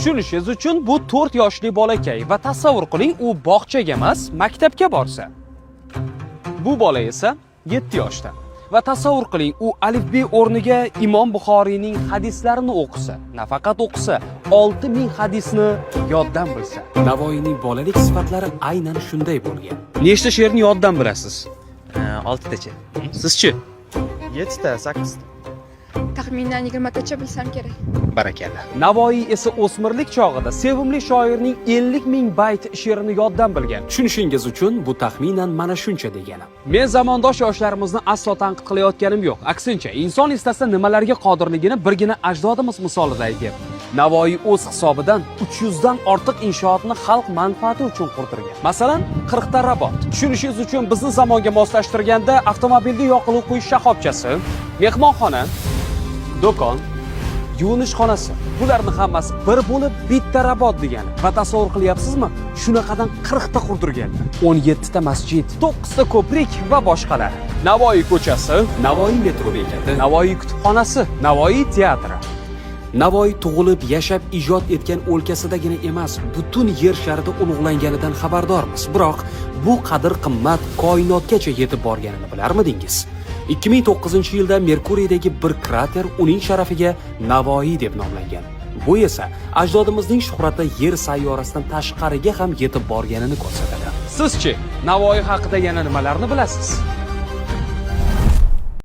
Tushunishingiz uchun bu 4 yoshli bolakay va tasavvur qiling, u bog'chaga emas, maktabga borsa. Bu bola esa 7 yoshda. Va tasavvur qiling, u alifbe o'rniga Imom Buxoriyning hadislarini o'qisa, nafaqat o'qisa, 6000 hadisni yoddan bilsa. Navoiyning bolalik sifatlari aynan shunday bo'lgan. Nechta she'rni yoddan bilasiz? 6tacha. Sizchi? 7ta, 8ta. Taxminan 20 tacha bilsam kerak. Barakalla. Navoiy esa o'smirlik chog'ida sevimli shoirning 50 000 bayt she'rini yoddan bilgan. Tushunishingiz uchun bu taxminan mana shuncha degani. Men zamondosh yoshlarimizni aslo tanqid qilayotganim yo'q. Aksincha, inson istasa nimalarga qodirligini birgina ajdodimiz misolida aytyapti. Navoiy o'z hisobidan 300 dan ortiq inshootni xalq manfaati uchun qurdirgan. Masalan, 40 ta robot. Tushunishingiz uchun bizni zamonga moslashtirganda avtomobilga yoqilg'i quyish shoxobchasi, mehmonxona, do'kon, yuvinish xonasi. Bularning hammasi bir bo'lib bitta robot degani. Va tasavvur qilyapsizmi? Shunaqadan 40 ta qurdirganlar. 17 ta masjid, 9 ta ko'prik va boshqalar. Navoiy ko'chasi, Navoiy metro bekati, Navoiy kutubxonasi, Navoiy teatri. Navoiy tug'ilib, yashab, ijod etgan o'lkasidagina emas, butun yer sharida ulug'langanidan xabardormiz. Biroq bu qadr-qimmat koinotgacha yetib borganini bilarmidingiz? 2009-yilda Merkuriydagi bir krater uning sharafiga Navoiy deb nomlangan. Bu esa ajdodimizning shuhrati yer sayyorasidan tashqariga ham yetib borganini ko'rsatadi. Sizchi, Navoiy haqida yana nimalarni bilasiz?